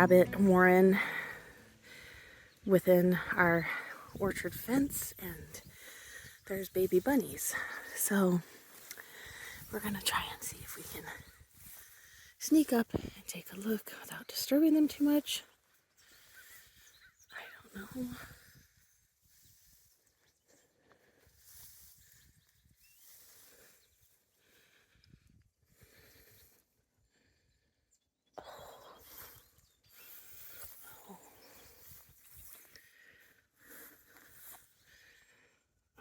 rabbit warren within our orchard fence, and there's baby bunnies. So we're gonna try and see if we can sneak up and take a look without disturbing them too much. I don't know.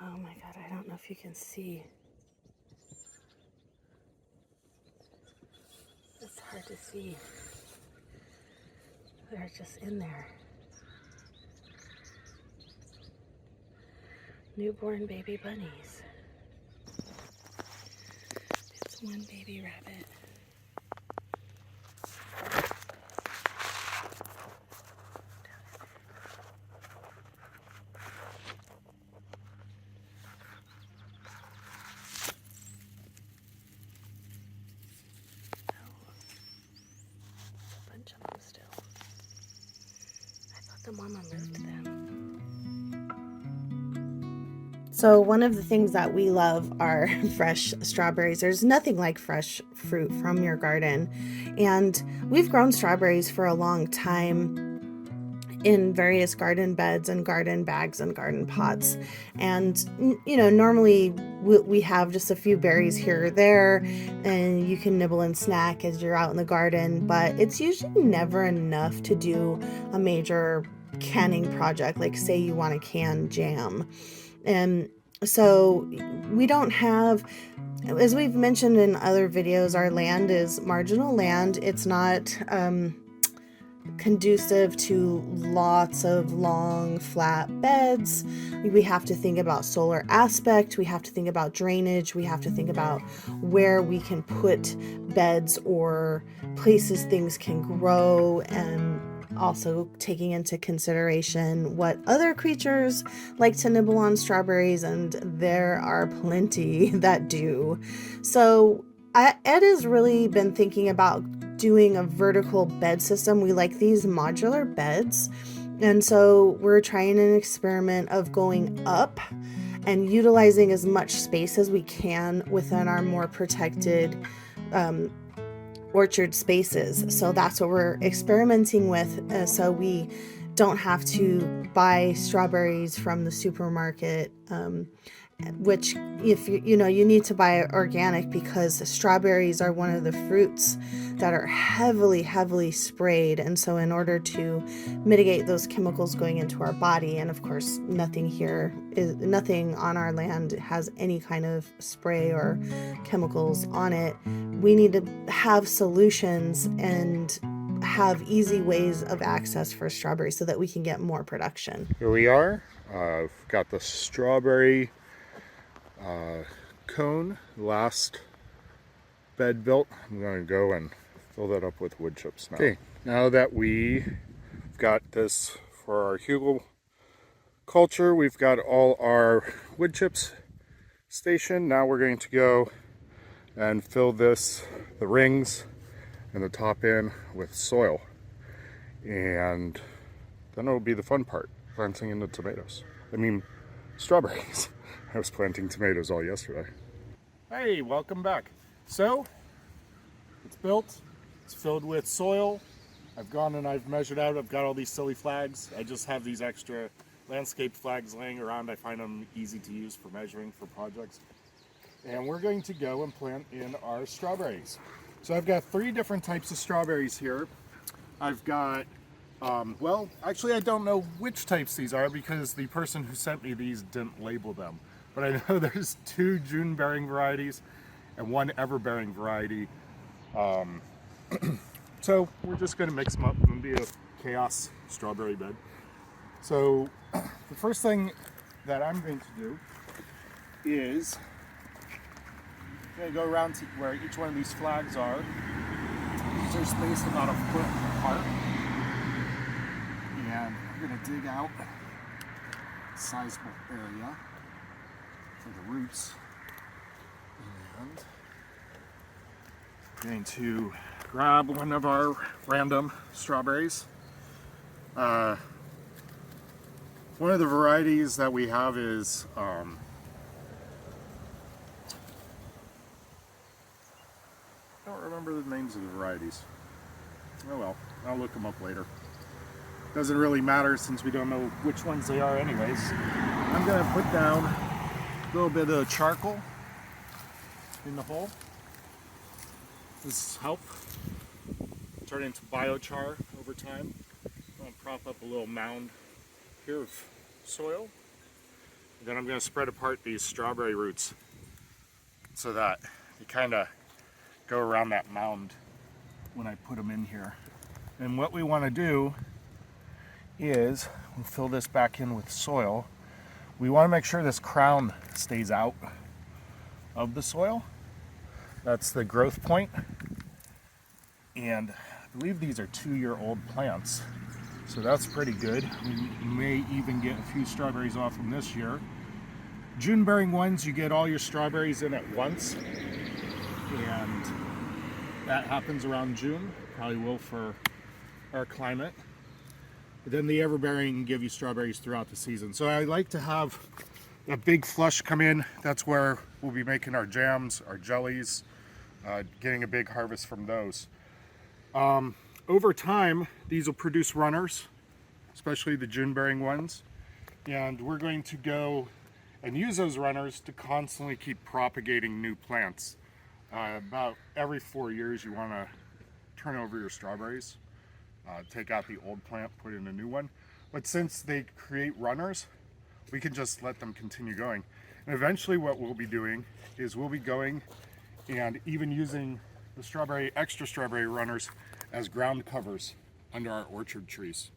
Oh my god, I don't know if you can see. It's hard to see. They're just in there. Newborn baby bunnies. It's one baby rabbit. Bunch of them still. I thought the mama moved them. So one of the things that we love are fresh strawberries. There's nothing like fresh fruit from your garden. And we've grown strawberries for a long time in various garden beds and garden bags and garden pots. And, you know, normally we have just a few berries here or there, and you can nibble and snack as you're out in the garden, but it's usually never enough to do a major canning project, like say you want to can jam. And so we don't have, as we've mentioned in other videos, our land is marginal land. It's not conducive to lots of long flat beds. We have to think about solar aspect, we have to think about drainage, we have to think about where we can put beds or places things can grow, and also taking into consideration what other creatures like to nibble on strawberries, and there are plenty that do. So Ed has really been thinking about doing a vertical bed system. We like these modular beds, and so we're trying an experiment of going up and utilizing as much space as we can within our more protected orchard spaces. So that's what we're experimenting with, so we don't have to buy strawberries from the supermarket, which if you know, you need to buy organic, because strawberries are one of the fruits that are heavily sprayed. And so in order to mitigate those chemicals going into our body, and of course nothing on our land has any kind of spray or chemicals on it, we need to have solutions and have easy ways of access for strawberries so that we can get more production. Here we are. I've got the strawberry cone, last bed built. I'm going to go and fill that up with wood chips now. Okay, now that we've got this for our hugel culture, we've got all our wood chips stationed. Now we're going to go and fill the rings and the top in with soil. And then it'll be the fun part, planting in the tomatoes. I mean, strawberries. I was planting tomatoes all yesterday. Hey, welcome back. So, it's built, it's filled with soil. I've gone and I've measured out, I've got all these silly flags. I just have these extra landscape flags laying around. I find them easy to use for measuring for projects. And we're going to go and plant in our strawberries. So I've got 3 different types of strawberries here. I've got well, actually I don't know which types these are because the person who sent me these didn't label them. But I know there's 2 June-bearing varieties and 1 ever-bearing variety. So we're just going to mix them up and be a chaos strawberry bed. So the first thing that I'm going to do is I'm going to go around to where each one of these flags are. These are spaced about a foot apart. And I'm going to dig out a sizable area for the roots. And I'm going to grab one of our random strawberries One of the varieties that we have is I don't remember the names of the varieties. Oh well, I'll look them up later. Doesn't really matter since we don't know which ones they are anyways. I'm gonna put down a little bit of charcoal in the hole. This help turn into biochar over time. I'm gonna prop up a little mound here of soil. And then I'm gonna spread apart these strawberry roots so that you kind of go around that mound when I put them in here. And what we want to do is we'll fill this back in with soil. We want to make sure this crown stays out of the soil. That's the growth point. And I believe these are 2-year-old plants. So that's pretty good. We may even get a few strawberries off them this year. June bearing ones, you get all your strawberries in at once. And that happens around June. Probably will for our climate. Then the everbearing can give you strawberries throughout the season. So I like to have a big flush come in. That's where we'll be making our jams, our jellies, getting a big harvest from those. Over time, these will produce runners, especially the June bearing ones. And we're going to go and use those runners to constantly keep propagating new plants. About every 4 years, you want to turn over your strawberries. Take out the old plant, put in a new one. But since they create runners, we can just let them continue going. And eventually what we'll be doing is we'll be going and even using the extra strawberry runners as ground covers under our orchard trees.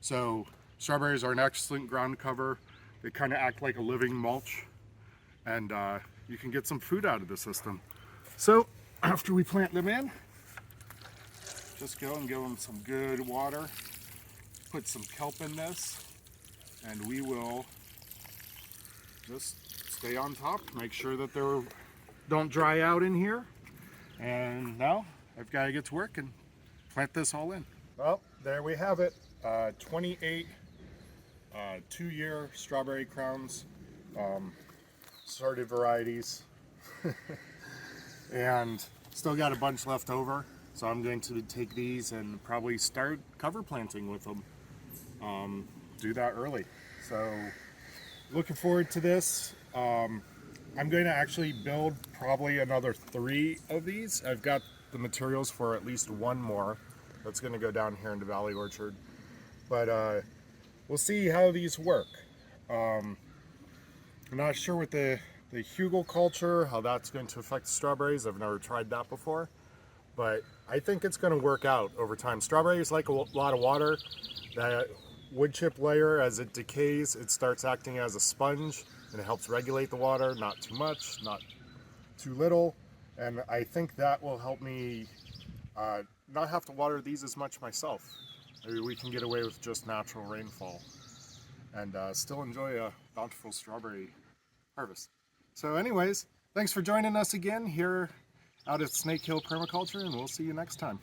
So strawberries are an excellent ground cover. They kind of act like a living mulch, and you can get some food out of the system. So after we plant them in, just go and give them some good water, put some kelp in this, and we will just stay on top, make sure that they don't dry out in here. And now I've got to get to work and plant this all in. Well, there we have it. 28 2-year strawberry crowns, sorted varieties, and still got a bunch left over. So I'm going to take these and probably start cover planting with them. Do that early. So looking forward to this. I'm going to actually build probably another 3 of these. I've got the materials for at least 1 more that's going to go down here into Valley Orchard. But we'll see how these work. I'm not sure with the hugel culture, how that's going to affect the strawberries. I've never tried that before. But I think it's going to work out over time. Strawberries like a lot of water. That wood chip layer, as it decays, it starts acting as a sponge, and it helps regulate the water, not too much, not too little. And I think that will help me not have to water these as much myself. Maybe we can get away with just natural rainfall and still enjoy a bountiful strawberry harvest. So anyways, thanks for joining us again here out at Snake Hill Permaculture, and we'll see you next time.